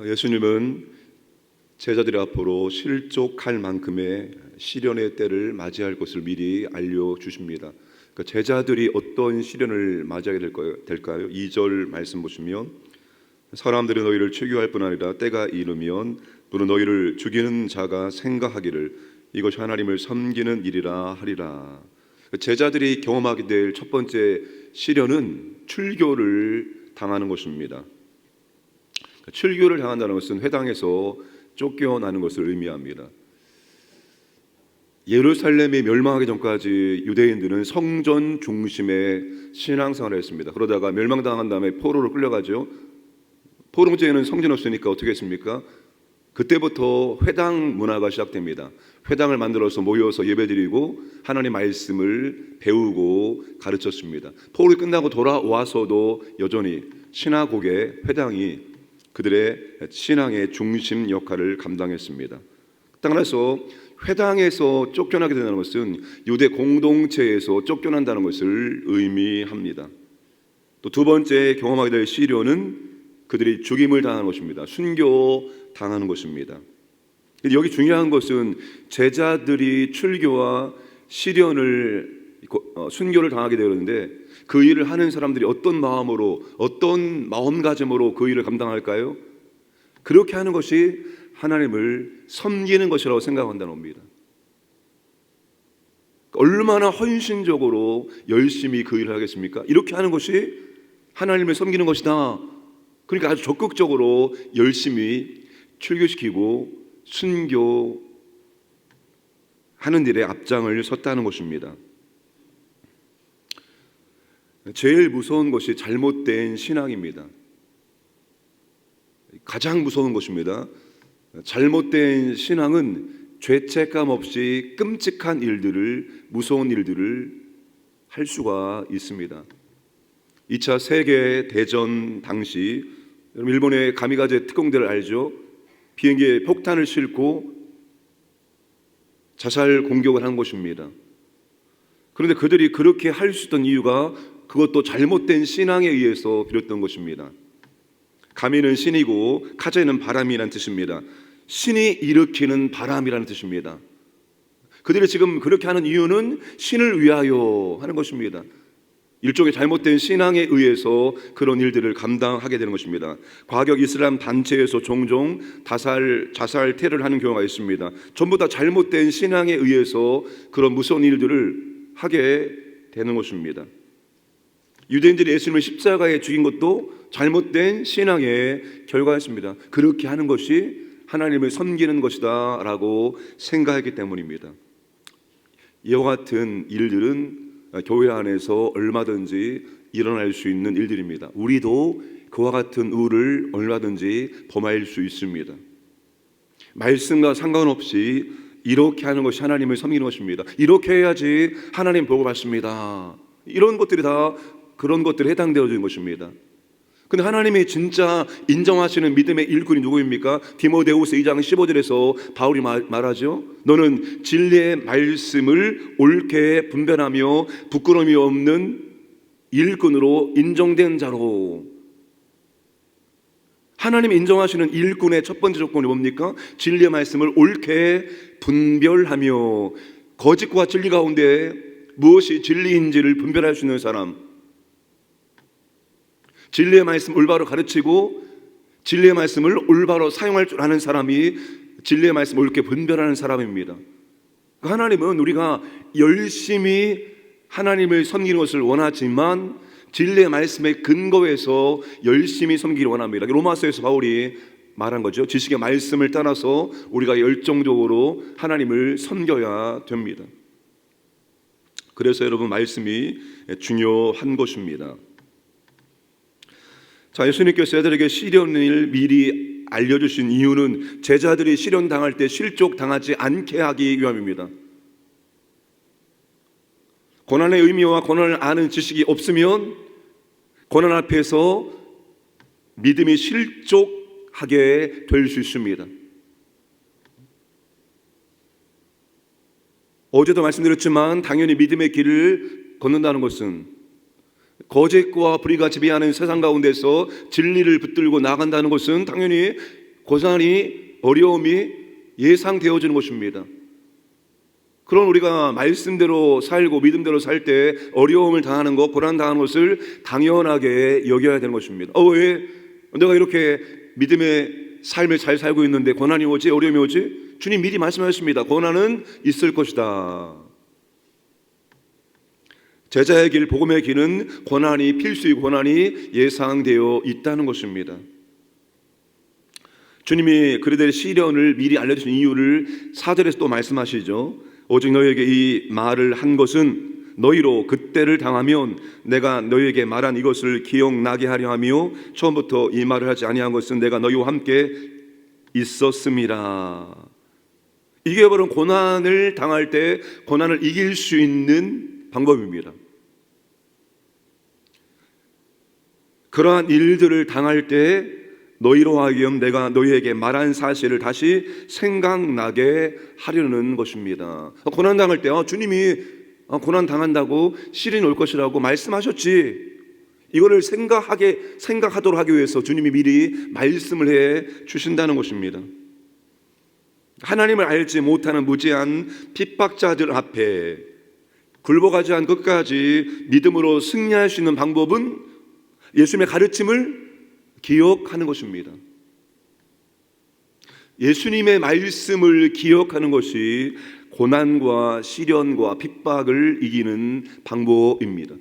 예수님은 제자들 앞으로 실족할 만큼의 시련의 때를 맞이할 것을 미리 알려주십니다. 그러니까 제자들이 어떤 시련을 맞이하게 될까요? 2절 말씀 보시면 사람들이 너희를 추교할 뿐 아니라 때가 이르면 또는 너희를 죽이는 자가 생각하기를 이것이 하나님을 섬기는 일이라 하리라. 제자들이 경험하게 될 첫 번째 시련은 출교를 당하는 것입니다. 출교를 당한다는 것은 회당에서 쫓겨나는 것을 의미합니다. 예루살렘이 멸망하기 전까지 유대인들은 성전 중심의 신앙생활을 했습니다. 그러다가 멸망당한 다음에 포로로 끌려가죠. 포로제에는 성전 없으니까 어떻게 했습니까? 그때부터 회당 문화가 시작됩니다. 회당을 만들어서 모여서 예배드리고 하나님의 말씀을 배우고 가르쳤습니다. 포로가 끝나고 돌아와서도 여전히 시나고게 회당이 그들의 신앙의 중심 역할을 감당했습니다. 따라서 회당에서 쫓겨나게 된다는 것은 유대 공동체에서 쫓겨난다는 것을 의미합니다. 또 두 번째 경험하게 될 시련은 그들이 죽임을 당하는 것입니다. 순교당하는 것입니다. 여기 중요한 것은 제자들이 출교와 순교를 당하게 되었는데 그 일을 하는 사람들이 어떤 마음으로, 어떤 마음가짐으로 그 일을 감당할까요? 그렇게 하는 것이 하나님을 섬기는 것이라고 생각한다는 겁니다. 얼마나 헌신적으로 열심히 그 일을 하겠습니까? 이렇게 하는 것이 하나님을 섬기는 것이다. 그러니까 아주 적극적으로 열심히 출교시키고 순교하는 일에 앞장을 섰다는 것입니다. 제일 무서운 것이 잘못된 신앙입니다. 가장 무서운 것입니다. 잘못된 신앙은 죄책감 없이 끔찍한 일들을, 무서운 일들을 할 수가 있습니다. 2차 세계대전 당시 일본의 가미가제 특공대를 알죠? 비행기에 폭탄을 싣고 자살 공격을 한 것입니다. 그런데 그들이 그렇게 할 수 있던 이유가 그것도 잘못된 신앙에 의해서 비롯된 것입니다. 가미는 신이고 카제는 바람이라는 뜻입니다. 신이 일으키는 바람이라는 뜻입니다. 그들이 지금 그렇게 하는 이유는 신을 위하여 하는 것입니다. 일종의 잘못된 신앙에 의해서 그런 일들을 감당하게 되는 것입니다. 과격 이슬람 단체에서 종종 자살 테러를 하는 경우가 있습니다. 전부 다 잘못된 신앙에 의해서 그런 무서운 일들을 하게 되는 것입니다. 유대인들이 예수님을 십자가에 죽인 것도 잘못된 신앙의 결과였습니다. 그렇게 하는 것이 하나님을 섬기는 것이다 라고 생각했기 때문입니다. 이와 같은 일들은 교회 안에서 얼마든지 일어날 수 있는 일들입니다. 우리도 그와 같은 의를 얼마든지 범할 수 있습니다. 말씀과 상관없이 이렇게 하는 것이 하나님을 섬기는 것입니다. 이렇게 해야지 하나님 복을 받습니다. 이런 것들이 다 그런 것들에 해당되어지는 것입니다. 근데 하나님이 진짜 인정하시는 믿음의 일꾼이 누구입니까? 디모데후서 2장 15절에서 바울이 말하죠. 너는 진리의 말씀을 옳게 분별하며 부끄러움이 없는 일꾼으로 인정된 자로. 하나님이 인정하시는 일꾼의 첫 번째 조건이 뭡니까? 진리의 말씀을 옳게 분별하며 거짓과 진리 가운데 무엇이 진리인지를 분별할 수 있는 사람, 진리의 말씀 올바로 가르치고 진리의 말씀을 올바로 사용할 줄 아는 사람이 진리의 말씀을 옳게 분별하는 사람입니다. 하나님은 우리가 열심히 하나님을 섬기는 것을 원하지만 진리의 말씀에 근거해서 열심히 섬기기를 원합니다. 로마서에서 바울이 말한 거죠. 지식의 말씀을 따라서 우리가 열정적으로 하나님을 섬겨야 됩니다. 그래서 여러분, 말씀이 중요한 것입니다. 자, 예수님께서 제자들에게 시련을 미리 알려주신 이유는 제자들이 시련 당할 때 실족당하지 않게 하기 위함입니다. 고난의 의미와 고난을 아는 지식이 없으면 고난 앞에서 믿음이 실족하게 될 수 있습니다. 어제도 말씀드렸지만 당연히 믿음의 길을 걷는다는 것은 거짓과 불의가 지배하는 세상 가운데서 진리를 붙들고 나간다는 것은 당연히 고난이, 어려움이 예상되어지는 것입니다. 그런 우리가 말씀대로 살고 믿음대로 살 때 어려움을 당하는 것, 고난 당하는 것을 당연하게 여겨야 되는 것입니다. 왜 내가 이렇게 믿음의 삶을 잘 살고 있는데 고난이 오지, 어려움이 오지? 주님 미리 말씀하셨습니다. 고난은 있을 것이다. 제자의 길, 복음의 길은 고난이 필수의 고난이 예상되어 있다는 것입니다. 주님이 그들의 시련을 미리 알려주신 이유를 4절에서 또 말씀하시죠. 오직 너희에게 이 말을 한 것은 너희로 그때를 당하면 내가 너희에게 말한 이것을 기억나게 하려 하며 처음부터 이 말을 하지 아니한 것은 내가 너희와 함께 있었음이라. 이게 바로 고난을 당할 때 고난을 이길 수 있는 방법입니다. 그러한 일들을 당할 때 너희로 하여금 내가 너희에게 말한 사실을 다시 생각나게 하려는 것입니다. 고난 당할 때 주님이 고난 당한다고 시련이 올 것이라고 말씀하셨지. 이거를 생각하도록 하기 위해서 주님이 미리 말씀을 해 주신다는 것입니다. 하나님을 알지 못하는 무지한 핍박자들 앞에 굴복하지 않고 끝까지 믿음으로 승리할 수 있는 방법은 예수님의 가르침을 기억하는 것입니다. 예수님의 말씀을 기억하는 것이 고난과 시련과 핍박을 이기는 방법입니다.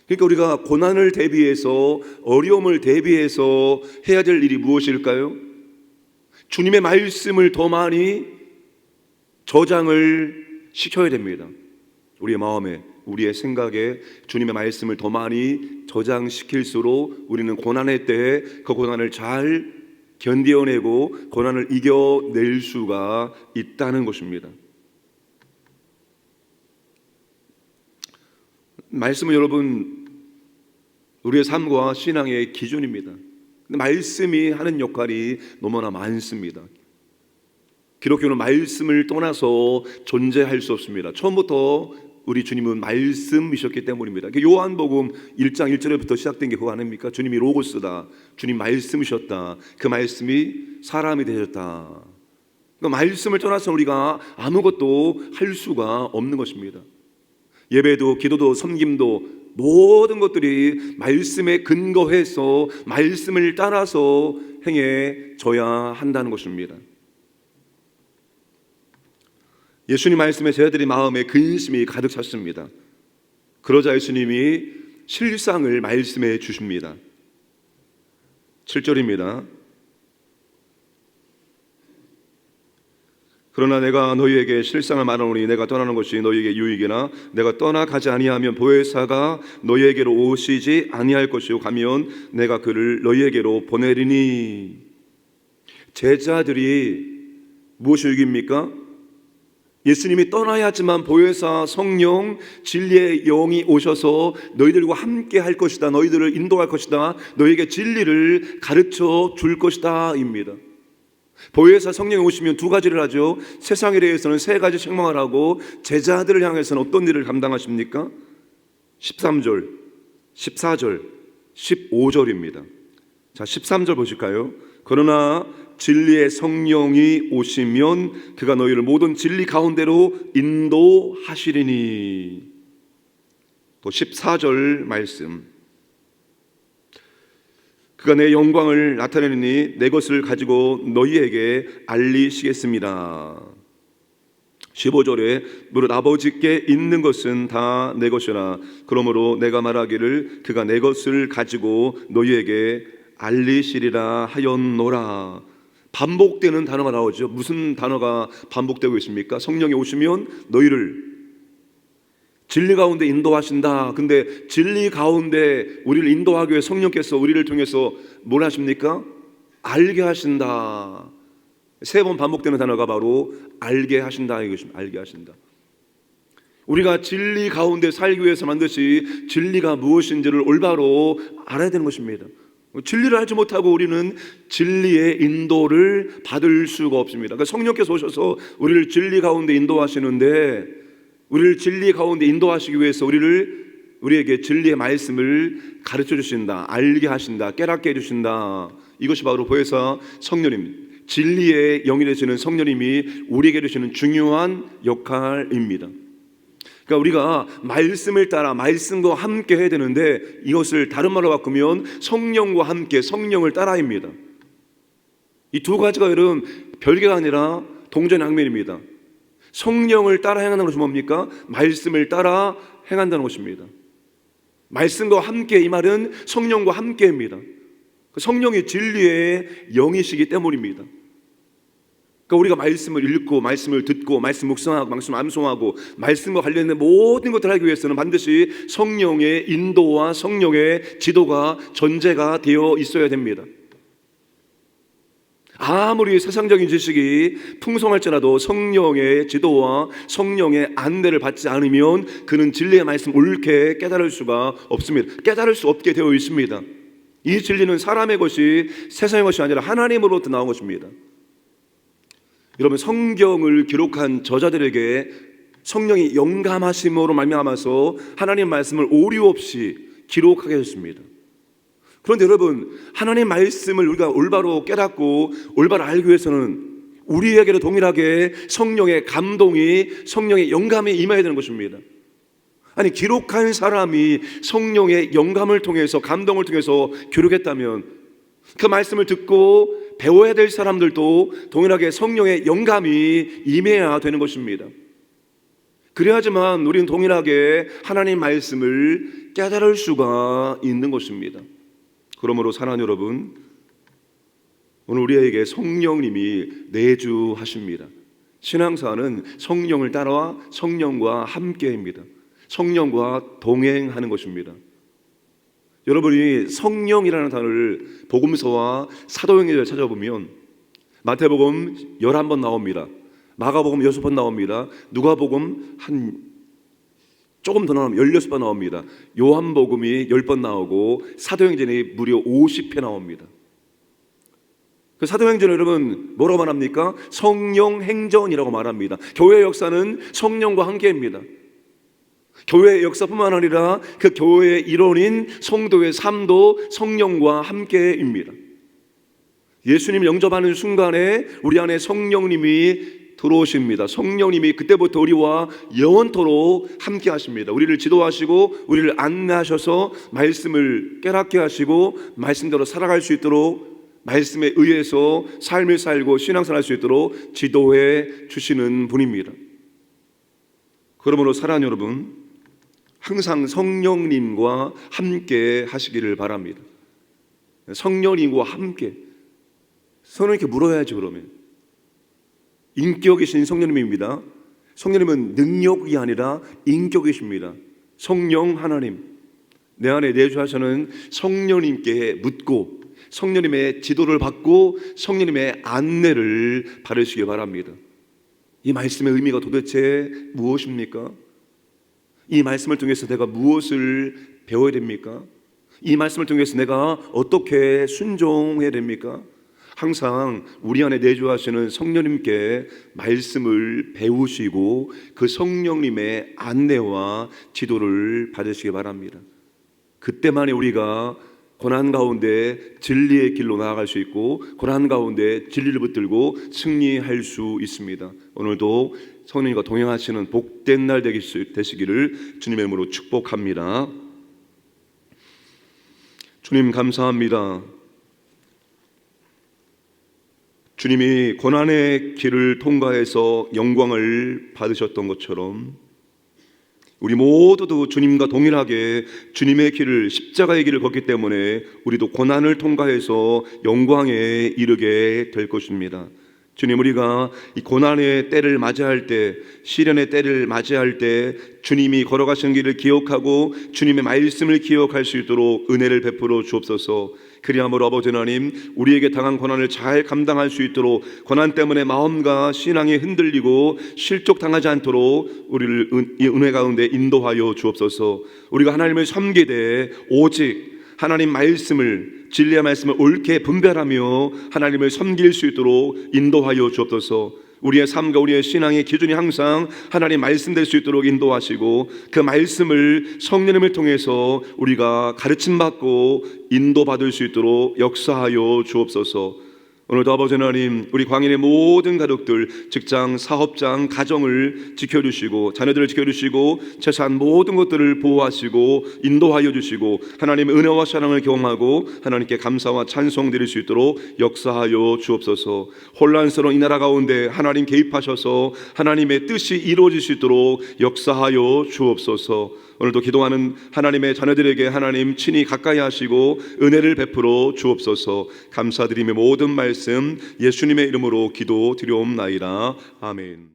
그러니까 우리가 고난을 대비해서 어려움을 대비해서 해야 될 일이 무엇일까요? 주님의 말씀을 더 많이 저장을 시켜야 됩니다. 우리의 마음에, 우리의 생각에 주님의 말씀을 더 많이 저장시킬수록 우리는 고난의 때에 그 고난을 잘 견뎌내고 고난을 이겨낼 수가 있다는 것입니다. 말씀은 여러분 우리의 삶과 신앙의 기준입니다. 근데 말씀이 하는 역할이 너무나 많습니다. 기독교는 말씀을 떠나서 존재할 수 없습니다. 처음부터 우리 주님은 말씀이셨기 때문입니다. 요한복음 1장 1절부터 시작된 게 그거 아닙니까? 주님이 로고스다. 주님 말씀이셨다. 그 말씀이 사람이 되셨다. 그 말씀을 떠나서 우리가 아무것도 할 수가 없는 것입니다. 예배도 기도도 섬김도 모든 것들이 말씀에 근거해서 말씀을 따라서 행해져야 한다는 것입니다. 예수님 말씀에 제자들의 마음에 근심이 가득 찼습니다. 그러자 예수님이 실상을 말씀해 주십니다. 7절입니다. 그러나 내가 너희에게 실상을 말하노니 내가 떠나는 것이 너희에게 유익이나 내가 떠나가지 아니하면 보혜사가 너희에게로 오시지 아니할 것이요 가면 내가 그를 너희에게로 보내리니. 제자들이 무엇이 유익입니까? 예수님이 떠나야지만 보혜사 성령 진리의 영이 오셔서 너희들과 함께 할 것이다. 너희들을 인도할 것이다. 너희에게 진리를 가르쳐 줄 것이다 입니다. 보혜사 성령이 오시면 두 가지를 하죠. 세상에 대해서는 세 가지 책망을 하고 제자들을 향해서는 어떤 일을 감당하십니까? 13절, 14절, 15절입니다. 자, 13절 보실까요? 그러나 진리의 성령이 오시면 그가 너희를 모든 진리 가운데로 인도하시리니. 또 14절 말씀. 그가 내 영광을 나타내니 내 것을 가지고 너희에게 알리시겠습니다. 15절에 무릇 아버지께 있는 것은 다 내 것이라 그러므로 내가 말하기를 그가 내 것을 가지고 너희에게 알리시리라 하였노라. 반복되는 단어가 나오죠. 무슨 단어가 반복되고 있습니까? 성령이 오시면 너희를 진리 가운데 인도하신다. 근데 진리 가운데 우리를 인도하기 위해 성령께서 우리를 통해서 뭘 하십니까? 알게 하신다. 세 번 반복되는 단어가 바로 알게 하신다 이것입니다. 알게 하신다. 우리가 진리 가운데 살기 위해서 반드시 진리가 무엇인지를 올바로 알아야 되는 것입니다. 진리를 알지 못하고 우리는 진리의 인도를 받을 수가 없습니다. 그러니까 성령께서 오셔서 우리를 진리 가운데 인도하시는데, 우리를 진리 가운데 인도하시기 위해서 우리를 우리에게 진리의 말씀을 가르쳐 주신다, 알게 하신다, 깨닫게 해주신다. 이것이 바로 보혜사 성령님, 진리의 영이 되시는 성령님이 우리에게 주시는 중요한 역할입니다. 그러니까 우리가 말씀을 따라 말씀과 함께 해야 되는데, 이것을 다른 말로 바꾸면 성령과 함께 성령을 따라입니다. 이 두 가지가 여러분 별개가 아니라 동전양면입니다. 성령을 따라 행하는 것이 뭡니까? 말씀을 따라 행한다는 것입니다. 말씀과 함께, 이 말은 성령과 함께입니다. 성령이 진리의 영이시기 때문입니다. 그러니까 우리가 말씀을 읽고 말씀을 듣고 말씀 묵상하고 말씀 암송하고 말씀과 관련된 모든 것들을 하기 위해서는 반드시 성령의 인도와 성령의 지도가 전제가 되어 있어야 됩니다. 아무리 세상적인 지식이 풍성할지라도 성령의 지도와 성령의 안내를 받지 않으면 그는 진리의 말씀 옳게 깨달을 수가 없습니다. 깨달을 수 없게 되어 있습니다. 이 진리는 사람의 것이 세상의 것이 아니라 하나님으로부터 나온 것입니다. 여러분, 성경을 기록한 저자들에게 성령이 영감하심으로 말미암아서 하나님 말씀을 오류 없이 기록하게 했습니다. 그런데 여러분, 하나님 말씀을 우리가 올바로 깨닫고 올바로 알기 위해서는 우리에게도 동일하게 성령의 감동이, 성령의 영감이 임해야 되는 것입니다. 아니, 기록한 사람이 성령의 영감을 통해서, 감동을 통해서 기록했다면 그 말씀을 듣고 배워야 될 사람들도 동일하게 성령의 영감이 임해야 되는 것입니다. 그래야지만 우리는 동일하게 하나님 말씀을 깨달을 수가 있는 것입니다. 그러므로 사랑하는 여러분, 오늘 우리에게 성령님이 내주하십니다. 신앙사는 성령을 따라 성령과 함께입니다. 성령과 동행하는 것입니다. 여러분이 성령이라는 단어를 복음서와 사도행전을 찾아보면 마태복음 11번 나옵니다. 마가복음 6번 나옵니다. 누가복음 조금 더 나오면 16번 나옵니다. 요한복음이 10번 나오고 사도행전이 무려 50회 나옵니다. 그 사도행전을 여러분 뭐라고 말합니까? 성령행전이라고 말합니다. 교회의 역사는 성령과 함께입니다. 교회의 역사뿐만 아니라 그 교회의 일원인 성도의 삶도 성령과 함께입니다. 예수님 영접하는 순간에 우리 안에 성령님이 들어오십니다. 성령님이 그때부터 우리와 영원토록 함께 하십니다. 우리를 지도하시고 우리를 안내하셔서 말씀을 깨닫게 하시고 말씀대로 살아갈 수 있도록, 말씀에 의해서 삶을 살고 신앙생활 할 수 있도록 지도해 주시는 분입니다. 그러므로 사랑하는 여러분, 항상 성령님과 함께 하시기를 바랍니다. 성령님과 함께. 성령님께 물어야지. 그러면 인격이신 성령님입니다. 성령님은 능력이 아니라 인격이십니다. 성령 하나님, 내 안에 내주하시는 성령님께 묻고 성령님의 지도를 받고 성령님의 안내를 받으시기 바랍니다. 이 말씀의 의미가 도대체 무엇입니까? 이 말씀을 통해서 내가 무엇을 배워야 됩니까? 이 말씀을 통해서 내가 어떻게 순종해야 됩니까? 항상 우리 안에 내주하시는 성령님께 말씀을 배우시고 그 성령님의 안내와 지도를 받으시기 바랍니다. 그때만이 우리가 고난 가운데 진리의 길로 나아갈 수 있고 고난 가운데 진리를 붙들고 승리할 수 있습니다. 오늘도 성령님과 동행하시는 복된 날 되시기를 주님의 이름으로 축복합니다. 주님 감사합니다. 주님이 고난의 길을 통과해서 영광을 받으셨던 것처럼 우리 모두도 주님과 동일하게 주님의 길을, 십자가의 길을 걷기 때문에 우리도 고난을 통과해서 영광에 이르게 될 것입니다. 주님, 우리가 이 고난의 때를 맞이할 때, 시련의 때를 맞이할 때 주님이 걸어가신 길을 기억하고 주님의 말씀을 기억할 수 있도록 은혜를 베풀어 주옵소서. 그리함으로 아버지 하나님, 우리에게 당한 고난을 잘 감당할 수 있도록, 고난 때문에 마음과 신앙이 흔들리고 실족당하지 않도록 우리를 이 은혜 가운데 인도하여 주옵소서. 우리가 하나님을 섬기되 오직 하나님 말씀을, 진리의 말씀을 옳게 분별하며 하나님을 섬길 수 있도록 인도하여 주옵소서. 우리의 삶과 우리의 신앙의 기준이 항상 하나님 말씀 될 수 있도록 인도하시고 그 말씀을 성령님을 통해서 우리가 가르침받고 인도받을 수 있도록 역사하여 주옵소서. 오늘도 아버지 하나님, 우리 광인의 모든 가족들, 직장, 사업장, 가정을 지켜주시고 자녀들을 지켜주시고 재산 모든 것들을 보호하시고 인도하여 주시고 하나님의 은혜와 사랑을 경험하고 하나님께 감사와 찬송 드릴 수 있도록 역사하여 주옵소서. 혼란스러운 이 나라 가운데 하나님 개입하셔서 하나님의 뜻이 이루어질 수 있도록 역사하여 주옵소서. 오늘도 기도하는 하나님의 자녀들에게 하나님 친히 가까이 하시고 은혜를 베풀어 주옵소서. 감사드리며 모든 말씀 예수님의 이름으로 기도드리옵나이다. 아멘.